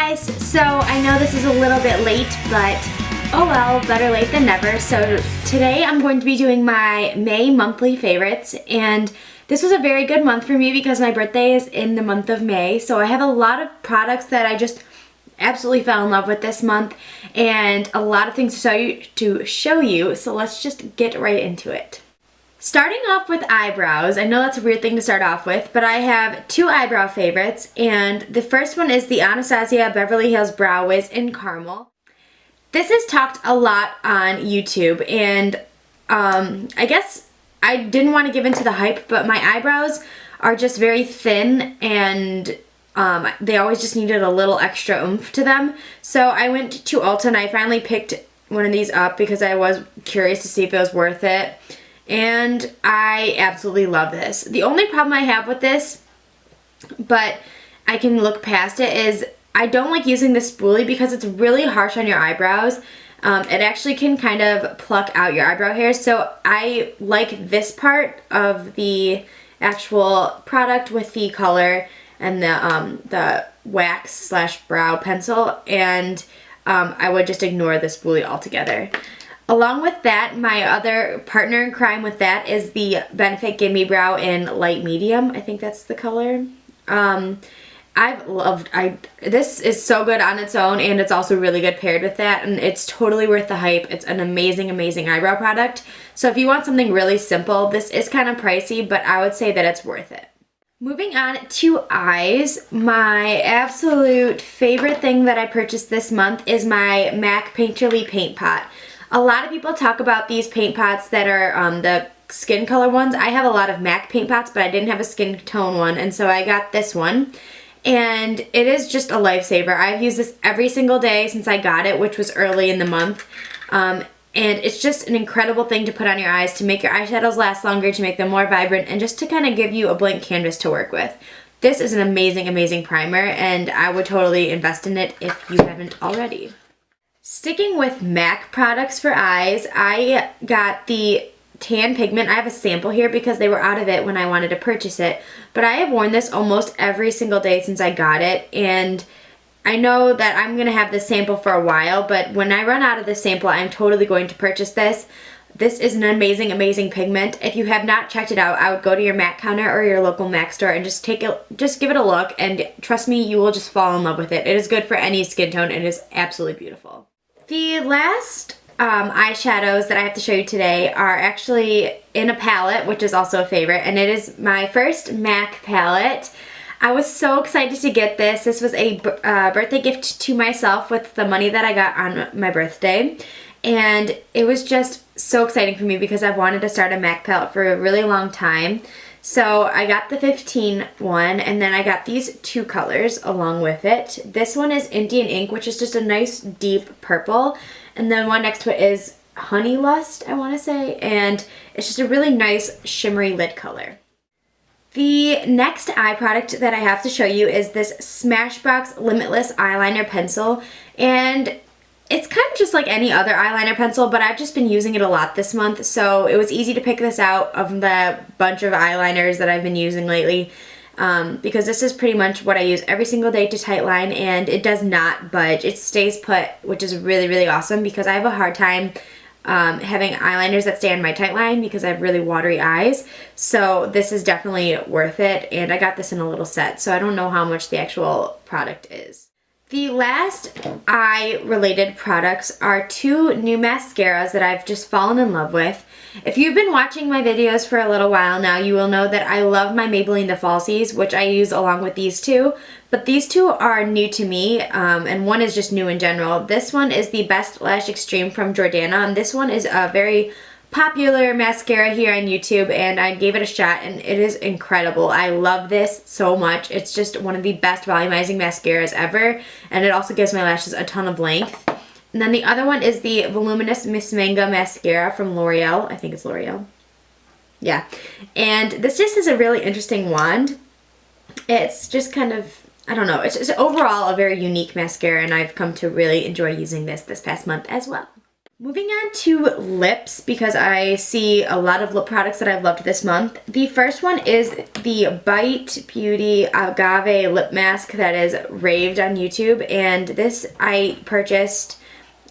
guys, so I know this is a little bit late, but oh well, better late than never. So today I'm going to be doing my May monthly favorites, and this was a very good month for me because my birthday is in the month of May, so I have a lot of products that I just absolutely fell in love with this month and a lot of things to show you, so let's just get right into it. Starting off with eyebrows, I know that's a weird thing to start off with, but I have two eyebrow favorites, and the first one is the Anastasia Beverly Hills Brow Wiz in Caramel. This is talked a lot on YouTube, and I guess I didn't want to give into the hype, but my eyebrows are just very thin, and they always just needed a little extra oomph to them. So I went to Ulta and I finally picked one of these up because I was curious to see if it was worth it. And I absolutely love this. The only problem I have with this, but I can look past it, is I don't like using the spoolie because it's really harsh on your eyebrows. It actually can kind of pluck out your eyebrow hairs. So I like this part of the actual product with the color and the wax slash brow pencil, and I would just ignore the spoolie altogether. Along with that, my other partner in crime with that is the Benefit Gimme Brow in light medium. I think that's the color. This is so good on its own, and it's also really good paired with that, and it's totally worth the hype. It's an amazing, amazing eyebrow product. So if you want something really simple, this is kind of pricey, but I would say that it's worth it. Moving on to eyes, my absolute favorite thing that I purchased this month is my MAC Painterly Paint Pot. A lot of people talk about these paint pots that are the skin color ones. I have a lot of MAC paint pots, but I didn't have a skin tone one, and so I got this one. And it is just a lifesaver. I've used this every single day since I got it, which was early in the month. And it's just an incredible thing to put on your eyes to make your eyeshadows last longer, to make them more vibrant, and just to kind of give you a blank canvas to work with. This is an amazing, amazing primer, and I would totally invest in it if you haven't already. Sticking with MAC products for eyes, I got the tan pigment. I have a sample here because they were out of it when I wanted to purchase it, but I have worn this almost every single day since I got it, and I know that I'm going to have this sample for a while, but when I run out of this sample, I'm totally going to purchase this. This is an amazing, amazing pigment. If you have not checked it out, I would go to your MAC counter or your local MAC store and just give it a look, and trust me, you will just fall in love with it. It is good for any skin tone. It is absolutely beautiful. The last eyeshadows that I have to show you today are actually in a palette, which is also a favorite, and it is my first MAC palette. I was so excited to get this. This was a birthday gift to myself with the money that I got on my birthday, and it was just so exciting for me because I've wanted to start a MAC palette for a really long time. So I got the 15 one, and then I got these two colors along with it. This one is Indian Ink, which is just a nice deep purple, and then one next to it is Honey Lust, I want to say, and it's just a really nice shimmery lid color. The next eye product that I have to show you is this Smashbox Limitless Eyeliner Pencil, and it's kind of just like any other eyeliner pencil, but I've just been using it a lot this month, so it was easy to pick this out of the bunch of eyeliners that I've been using lately, because this is pretty much what I use every single day to tightline, and it does not budge. It stays put, which is really, really awesome because I have a hard time having eyeliners that stay on my tightline because I have really watery eyes. So this is definitely worth it, and I got this in a little set, so I don't know how much the actual product is. The last eye-related products are two new mascaras that I've just fallen in love with. If you've been watching my videos for a little while now, you will know that I love my Maybelline The Falsies, which I use along with these two. But these two are new to me, and one is just new in general. This one is the Best Lash Extreme from Jordana, and this one is a very popular mascara here on YouTube, and I gave it a shot, and it is incredible. I love this so much. It's just one of the best volumizing mascaras ever, and it also gives my lashes a ton of length. And then the other one is the Voluminous Miss Manga Mascara from L'Oreal. I think it's L'Oreal. Yeah. And this just is a really interesting wand. It's just kind of, I don't know, it's just overall a very unique mascara, and I've come to really enjoy using this past month as well. Moving on to lips, because I see a lot of lip products that I've loved this month. The first one is the Bite Beauty Agave Lip Mask that is raved on YouTube. And this I purchased,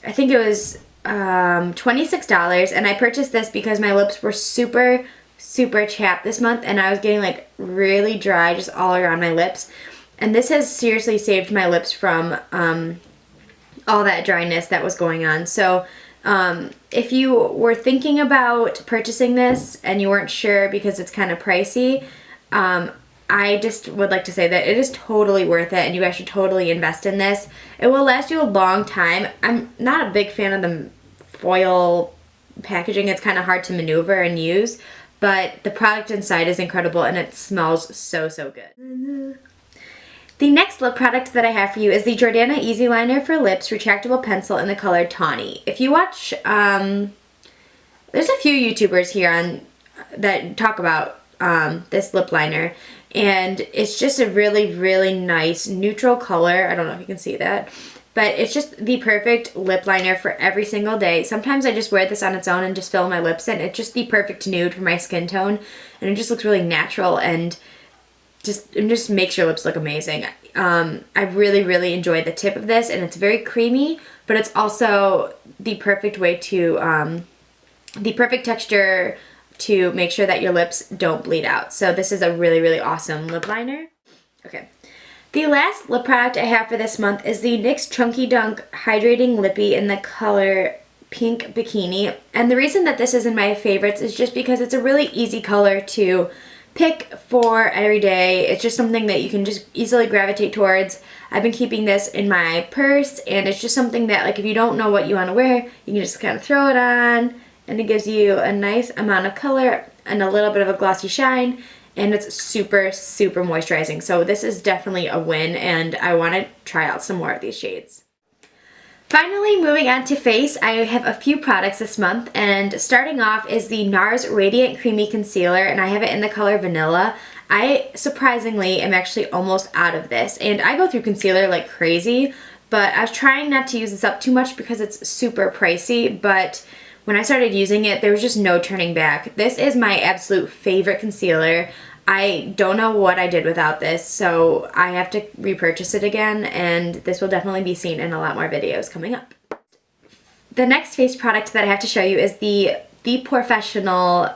I think it was $26. And I purchased this because my lips were super chapped this month. And I was getting like really dry just all around my lips. And this has seriously saved my lips from all that dryness that was going on. So if you were thinking about purchasing this and you weren't sure because it's kind of pricey, I just would like to say that it is totally worth it and you guys should totally invest in this. It will last you a long time. I'm not a big fan of the foil packaging. It's kind of hard to maneuver and use, but the product inside is incredible and it smells so good. The next lip product that I have for you is the Jordana Easy Liner for Lips Retractable Pencil in the color Tawny. If you watch, there's a few YouTubers here that talk about this lip liner, and it's just a really nice neutral color. I don't know if you can see that, but it's just the perfect lip liner for every single day. Sometimes I just wear this on its own and just fill my lips in. It's just the perfect nude for my skin tone, and it just looks really natural and it just makes your lips look amazing. I really enjoy the tip of this, and it's very creamy, but it's also the perfect way to, the perfect texture to make sure that your lips don't bleed out. So this is a really awesome lip liner. Okay. The last lip product I have for this month is the NYX Chunky Dunk Hydrating Lippy in the color Pink Bikini. And the reason that this is in my favorites is just because it's a really easy color to pick for every day. It's just something that you can just easily gravitate towards. I've been keeping this in my purse, and it's just something that, like, if you don't know what you want to wear, you can just kind of throw it on, and it gives you a nice amount of color and a little bit of a glossy shine, and it's super moisturizing. So this is definitely a win, and I want to try out some more of these shades. Finally, moving on to face, I have a few products this month, and starting off is the NARS Radiant Creamy Concealer, and I have it in the color Vanilla. I surprisingly am actually almost out of this, and I go through concealer like crazy, but I was trying not to use this up too much because it's super pricey, but when I started using it, there was just no turning back. This is my absolute favorite concealer. I don't know what I did without this, so I have to repurchase it again, and this will definitely be seen in a lot more videos coming up. The next face product that I have to show you is the Professional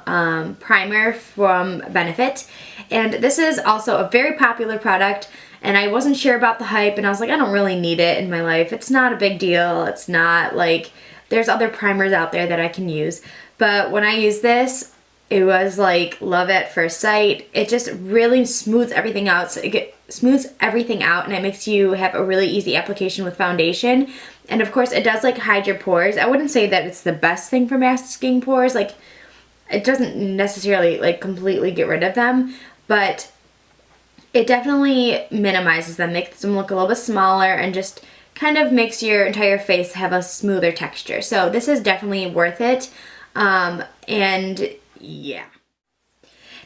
Primer from Benefit, and this is also a very popular product, and I wasn't sure about the hype, and I was like, I don't really need it in my life. It's not a big deal. It's not like, there's other primers out there that I can use, but when I use this, it was like love at first sight. It just really smooths everything out. So it smooths everything out, and it makes you have a really easy application with foundation. And of course, it does like hide your pores. I wouldn't say that it's the best thing for masking pores. Like, it doesn't necessarily like completely get rid of them, but it definitely minimizes them, makes them look a little bit smaller, and just kind of makes your entire face have a smoother texture. So this is definitely worth it. And yeah.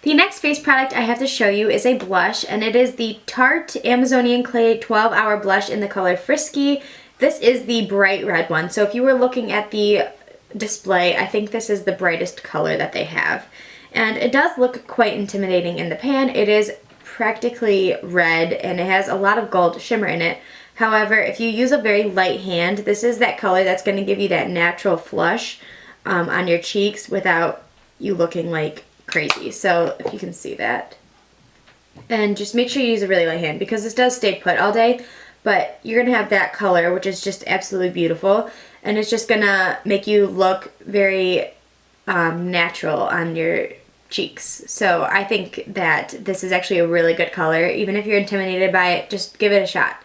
The next face product I have to show you is a blush, and it is the Tarte Amazonian Clay 12-Hour Blush in the color Frisky. This is the bright red one, so if you were looking at the display, I think this is the brightest color that they have. And it does look quite intimidating in the pan. It is practically red, and it has a lot of gold shimmer in it. However, if you use a very light hand, this is that color that's going to give you that natural flush on your cheeks without you looking like crazy. So if you can see that, and just make sure you use a really light hand because this does stay put all day, but you're gonna have that color, which is just absolutely beautiful, and it's just gonna make you look very natural on your cheeks. So I think that this is actually a really good color. Even if you're intimidated by it, just give it a shot.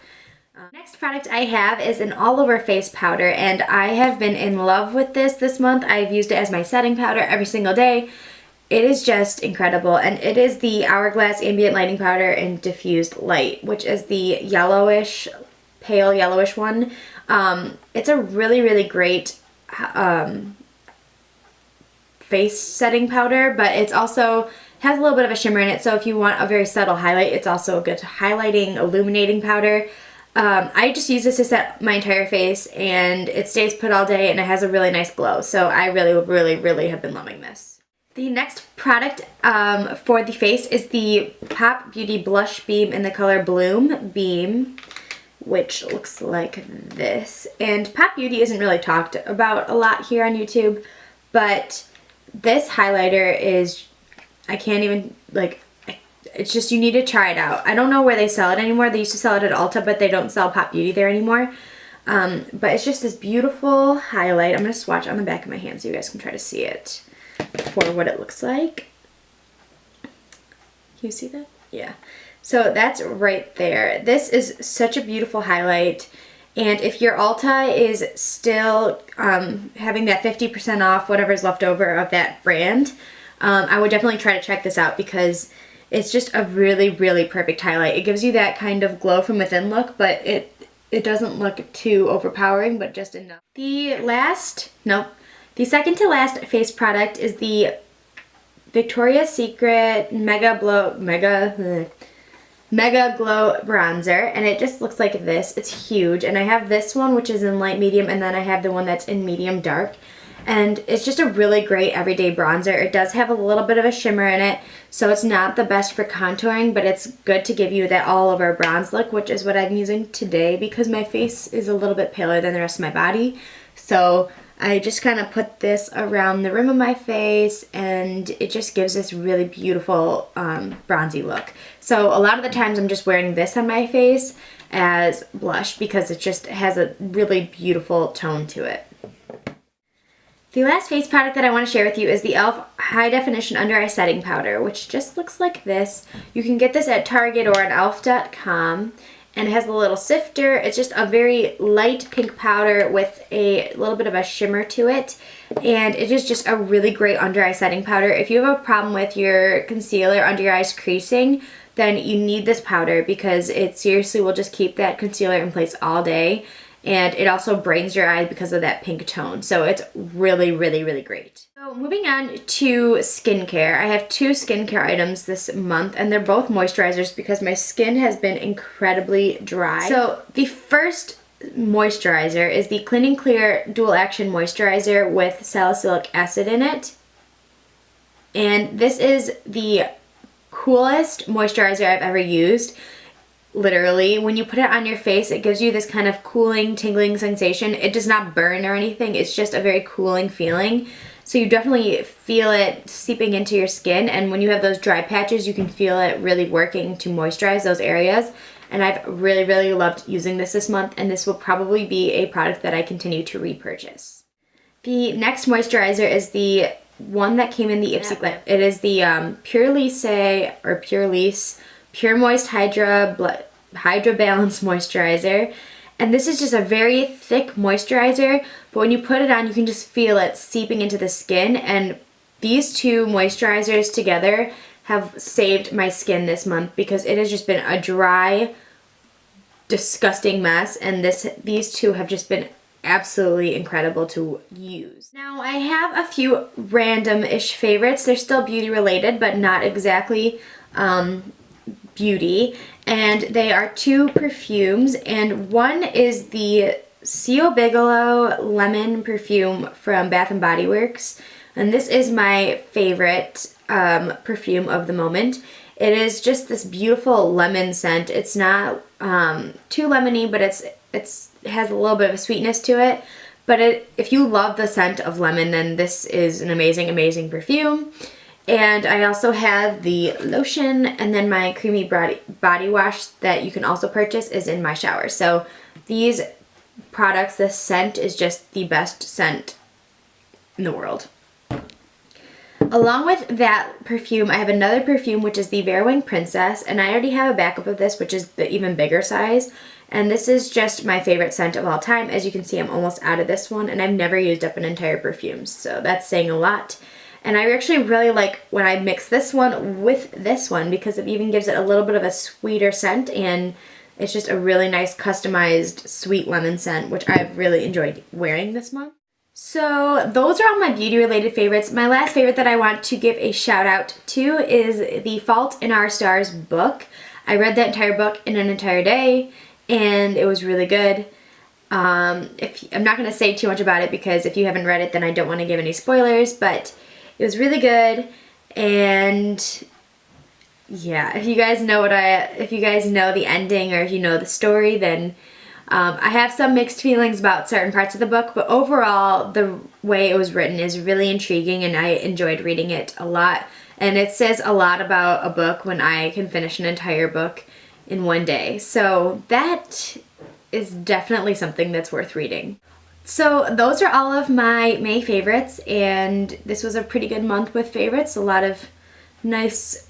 Next product I have is an all-over face powder, and I have been in love with this month. I've used it as my setting powder every single day. It is just incredible, and it is the Hourglass Ambient Lighting Powder in Diffused Light, which is the yellowish, pale yellowish one. It's a really great face setting powder, but it's also has a little bit of a shimmer in it, so if you want a very subtle highlight, it's also a good highlighting, illuminating powder. I just use this to set my entire face, and it stays put all day, and it has a really nice glow. So I really have been loving this. The next product for the face is the Pop Beauty Blush Beam in the color Bloom Beam, which looks like this. And Pop Beauty isn't really talked about a lot here on YouTube, but this highlighter is, I can't even, like, it's just, you need to try it out. I don't know where they sell it anymore. They used to sell it at Ulta, but they don't sell Pop Beauty there anymore. But it's just this beautiful highlight. I'm going to swatch on the back of my hand so you guys can try to see it for what it looks like. Can you see that? Yeah. So that's right there. This is such a beautiful highlight. And if your Ulta is still having that 50% off whatever's left over of that brand, I would definitely try to check this out because it's just a really perfect highlight. It gives you that kind of glow from within look, but it doesn't look too overpowering, but just enough. The second to last face product is the Victoria's Secret Mega Glow Bronzer, and it just looks like this. It's huge, and I have this one, which is in light medium, and then I have the one that's in medium dark. And it's just a really great everyday bronzer. It does have a little bit of a shimmer in it, so it's not the best for contouring, but it's good to give you that all over bronze look, which is what I'm using today because my face is a little bit paler than the rest of my body. So I just kind of put this around the rim of my face, and it just gives this really beautiful bronzy look. So a lot of the times I'm just wearing this on my face as blush because it just has a really beautiful tone to it. The last face product that I want to share with you is the e.l.f. High Definition Under Eye Setting Powder, which just looks like this. You can get this at Target or at elf.com, and it has a little sifter. It's just a very light pink powder with a little bit of a shimmer to it, and it is just a really great under eye setting powder. If you have a problem with your concealer under your eyes creasing, then you need this powder because it seriously will just keep that concealer in place all day. And it also brightens your eyes because of that pink tone. So it's really great. So moving on to skincare. I have two skincare items this month, and they're both moisturizers because my skin has been incredibly dry. So the first moisturizer is the Clean and Clear Dual Action Moisturizer with salicylic acid in it. And this is the coolest moisturizer I've ever used. Literally, when you put it on your face, it gives you this kind of cooling, tingling sensation. It does not burn or anything. It's just a very cooling feeling. So you definitely feel it seeping into your skin. And when you have those dry patches, you can feel it really working to moisturize those areas. And I've really loved using this month. And this will probably be a product that I continue to repurchase. The next moisturizer is the one that came in the Ipsy Quip. It is the Pure Moist Hydra Balance Moisturizer. And this is just a very thick moisturizer, but when you put it on, you can just feel it seeping into the skin. And these two moisturizers together have saved my skin this month because it has just been a dry, disgusting mess. And these two have just been absolutely incredible to use. Now I have a few random-ish favorites. They're still beauty related, but not exactly beauty, and they are two perfumes, and one is the Sio Bigelow Lemon perfume from Bath & Body Works, and this is my favorite perfume of the moment. It is just this beautiful lemon scent. It's not too lemony, but it has a little bit of a sweetness to it, but if you love the scent of lemon, then this is an amazing perfume. And I also have the lotion, and then my creamy body wash that you can also purchase is in my shower. So these products, this scent is just the best scent in the world. Along with that perfume, I have another perfume, which is the Vera Wang Princess, and I already have a backup of this, which is the even bigger size. And this is just my favorite scent of all time. As you can see, I'm almost out of this one, and I've never used up an entire perfume, so that's saying a lot. And I actually really like when I mix this one with this one because it even gives it a little bit of a sweeter scent, and it's just a really nice customized sweet lemon scent, which I've really enjoyed wearing this month. So those are all my beauty related favorites. My last favorite that I want to give a shout out to is The Fault in Our Stars book. I read that entire book in an entire day, and it was really good. I'm not going to say too much about it because if you haven't read it, then I don't want to give any spoilers, but it was really good. And yeah, if you guys know the ending, or if you know the story, then I have some mixed feelings about certain parts of the book, but overall the way it was written is really intriguing and I enjoyed reading it a lot. And it says a lot about a book when I can finish an entire book in one day. So that is definitely something that's worth reading. So those are all of my May favorites, and this was a pretty good month with favorites. A lot of nice